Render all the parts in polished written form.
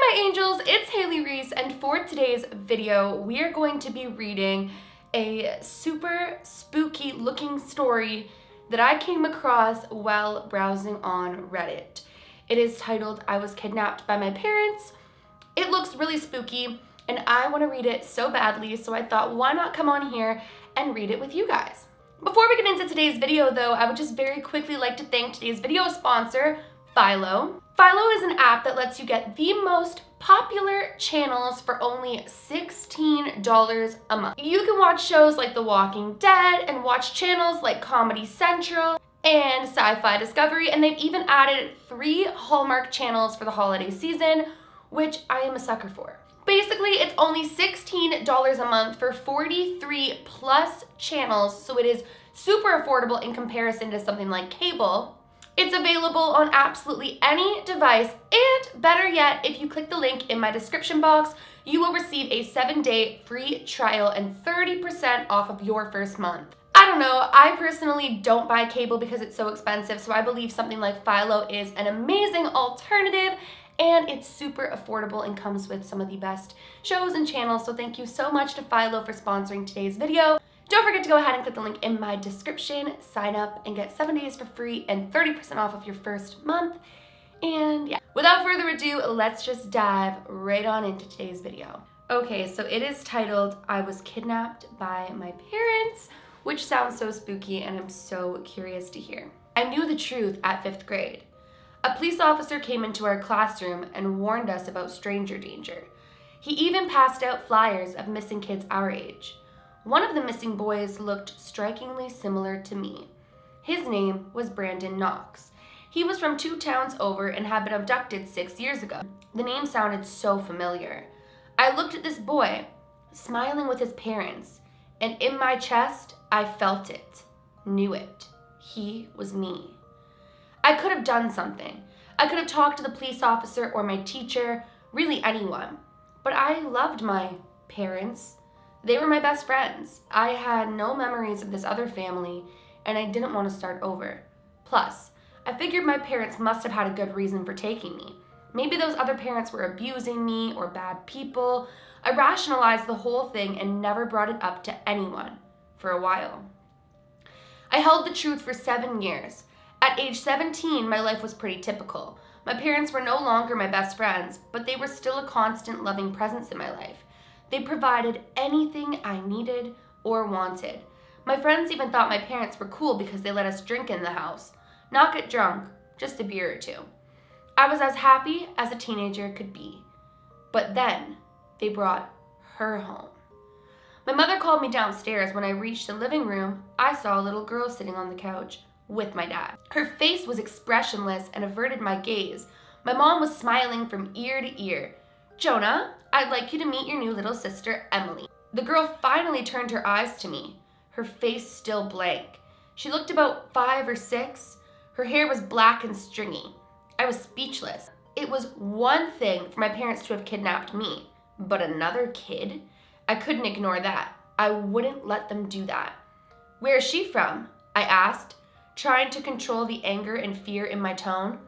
Hi my angels, it's Hailey Reese, and for today's video we are going to be reading a super spooky looking story that I came across while browsing on Reddit. It is titled I Was Kidnapped by My Parents. It looks really spooky and I want to read it so badly, so I thought why not come on here and read it with you guys. Before we get into today's video though, I would just very quickly like to thank today's video sponsor, Philo. Philo is an app that lets you get the most popular channels for only $16 a month. You can watch shows like The Walking Dead and watch channels like Comedy Central and Sci-Fi Discovery, and they've even added 3 Hallmark channels for the holiday season, which I am a sucker for. Basically, it's only $16 a month for 43 plus channels, so it is super affordable in comparison to something like cable. It's available on absolutely any device, and better yet, if you click the link in my description box, you will receive a 7-day free trial and 30% off of your first month. I don't know, I personally don't buy cable because it's so expensive, so I believe something like Philo is an amazing alternative, and it's super affordable and comes with some of the best shows and channels, so thank you so much to Philo for sponsoring today's video. Don't forget to go ahead and click the link in my description, sign up, and get 7 days for free and 30% off of your first month. And yeah, without further ado, let's just dive right on into today's video. Okay, so it is titled, I Was Kidnapped by My Parents, which sounds so spooky and I'm so curious to hear. I knew the truth at 5th grade. A police officer came into our classroom and warned us about stranger danger. He even passed out flyers of missing kids our age. One of the missing boys looked strikingly similar to me. His name was Brandon Knox. He was from 2 towns over and had been abducted 6 years ago. The name sounded so familiar. I looked at this boy, smiling with his parents, and in my chest, I felt it, knew it. He was me. I could have done something. I could have talked to the police officer or my teacher, really anyone. But I loved my parents. They were my best friends. I had no memories of this other family, and I didn't want to start over. Plus, I figured my parents must have had a good reason for taking me. Maybe those other parents were abusing me or bad people. I rationalized the whole thing and never brought it up to anyone for a while. I held the truth for 7 years. At age 17, my life was pretty typical. My parents were no longer my best friends, but they were still a constant loving presence in my life. They provided anything I needed or wanted. My friends even thought my parents were cool because they let us drink in the house. Not get drunk, just a beer or 2. I was as happy as a teenager could be. But then, they brought her home. My mother called me downstairs. When I reached the living room, I saw a little girl sitting on the couch with my dad. Her face was expressionless and averted my gaze. My mom was smiling from ear to ear. Jonah, I'd like you to meet your new little sister, Emily. The girl finally turned her eyes to me, her face still blank. She looked about 5 or 6. Her hair was black and stringy. I was speechless. It was one thing for my parents to have kidnapped me, but another kid? I couldn't ignore that. I wouldn't let them do that. Where is she from? I asked, trying to control the anger and fear in my tone.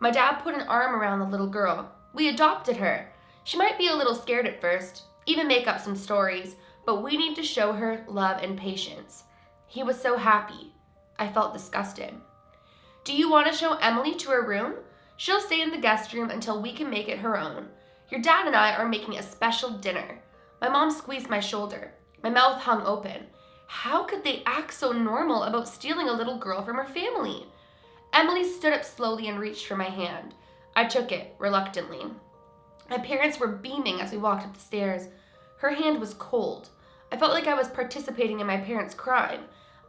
My dad put an arm around the little girl. We adopted her. She might be a little scared at first, even make up some stories, but we need to show her love and patience. He was so happy. I felt disgusted. Do you want to show Emily to her room? She'll stay in the guest room until we can make it her own. Your dad and I are making a special dinner. My mom squeezed my shoulder. My mouth hung open. How could they act so normal about stealing a little girl from her family? Emily stood up slowly and reached for my hand. I took it, reluctantly. My parents were beaming as we walked up the stairs. Her hand was cold. I felt like I was participating in my parents' crime.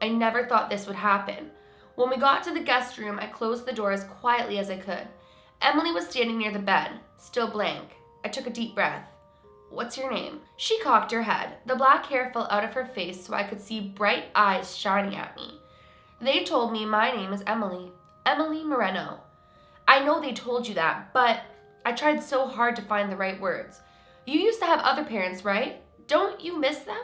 I never thought this would happen. When we got to the guest room, I closed the door as quietly as I could. Emily was standing near the bed, still blank. I took a deep breath. What's your name? She cocked her head. The black hair fell out of her face so I could see bright eyes shining at me. They told me my name is Emily. Emily Moreno. I know they told you that, but I tried so hard to find the right words. You used to have other parents, right? Don't you miss them?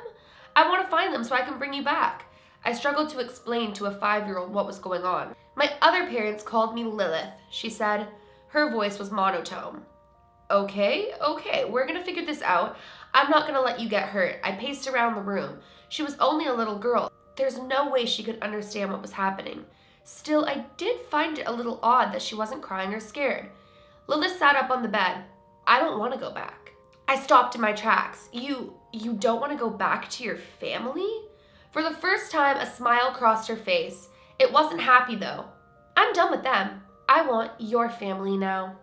I want to find them so I can bring you back. I struggled to explain to a 5-year-old what was going on. My other parents called me Lilith, she said. Her voice was monotone. Okay, we're gonna figure this out. I'm not gonna let you get hurt. I paced around the room. She was only a little girl. There's no way she could understand what was happening. Still, I did find it a little odd that she wasn't crying or scared. Lilith sat up on the bed. I don't want to go back. I stopped in my tracks. You don't want to go back to your family? For the first time, a smile crossed her face. It wasn't happy though. I'm done with them. I want your family now.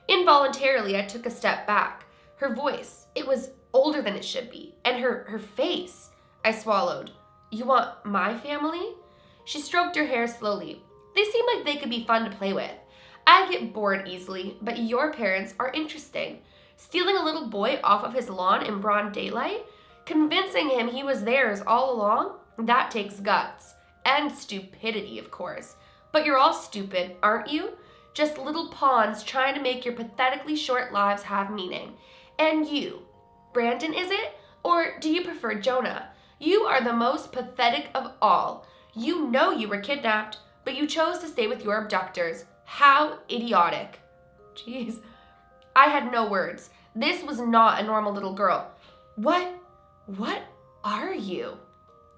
Involuntarily, I took a step back. Her voice, it was older than it should be. And her face. I swallowed. You want my family? She stroked her hair slowly. They seem like they could be fun to play with. I get bored easily, but your parents are interesting. Stealing a little boy off of his lawn in broad daylight? Convincing him he was theirs all along? That takes guts. And stupidity, of course. But you're all stupid, aren't you? Just little pawns trying to make your pathetically short lives have meaning. And you, Brandon, is it? Or do you prefer Jonah? You are the most pathetic of all. You know you were kidnapped, but you chose to stay with your abductors. How idiotic. Jeez. I had no words. This was not a normal little girl. What are you?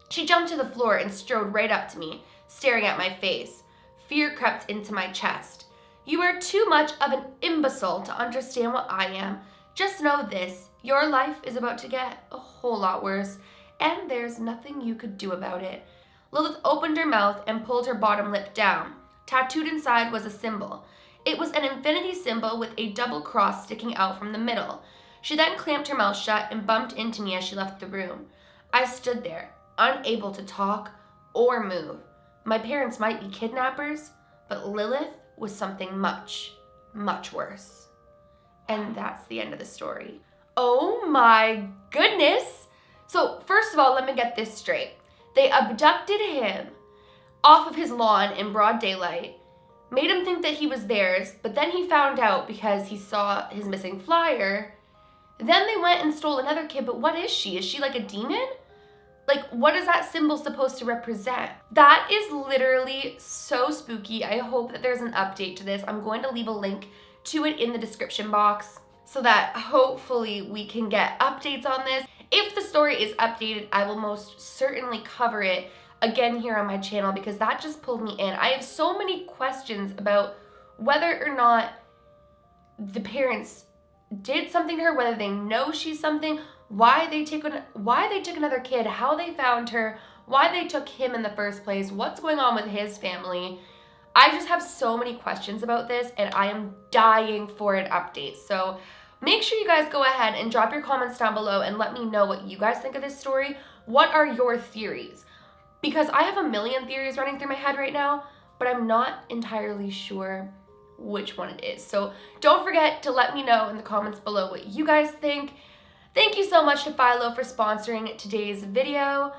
She jumped to the floor and strode right up to me, staring at my face. Fear crept into my chest. You are too much of an imbecile to understand what I am. Just know this, your life is about to get a whole lot worse, and there's nothing you could do about it. Lilith opened her mouth and pulled her bottom lip down. Tattooed inside was a symbol. It was an infinity symbol with a double cross sticking out from the middle. She then clamped her mouth shut and bumped into me as she left the room. I stood there, unable to talk or move. My parents might be kidnappers, but Lilith was something much, much worse. And that's the end of the story. Oh my goodness! So first of all, let me get this straight. They abducted him off of his lawn in broad daylight, made him think that he was theirs, but then he found out because he saw his missing flyer. Then they went and stole another kid, but what is she? Is she like a demon? Like, what is that symbol supposed to represent? That is literally so spooky. I hope that there's an update to this. I'm going to leave a link to it in the description box so that hopefully we can get updates on this. If the story is updated, I will most certainly cover it again here on my channel because that just pulled me in. I have so many questions about whether or not the parents did something to her, whether they know she's something, why they took another kid, how they found her, why they took him in the first place, what's going on with his family. I just have so many questions about this and I am dying for an update. So make sure you guys go ahead and drop your comments down below and let me know what you guys think of this story. What are your theories? Because I have a million theories running through my head right now, but I'm not entirely sure which one it is. So don't forget to let me know in the comments below what you guys think. Thank you so much to Philo for sponsoring today's video.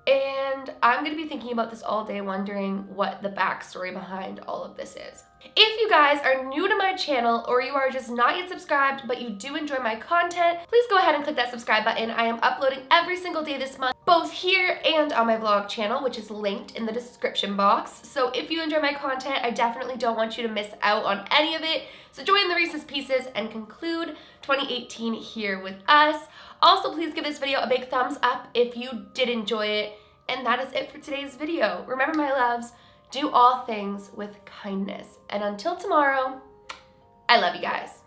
And I'm going to be thinking about this all day, wondering what the backstory behind all of this is. If you guys are new to my channel or you are just not yet subscribed but you do enjoy my content, please go ahead and click that subscribe button. I am uploading every single day this month, both here and on my vlog channel, which is linked in the description box. So if you enjoy my content, I definitely don't want you to miss out on any of it. So join the Reese's Pieces and conclude 2018 here with us. Also, please give this video a big thumbs up if you did enjoy it. And that is it for today's video. Remember, my loves, do all things with kindness. And until tomorrow, I love you guys.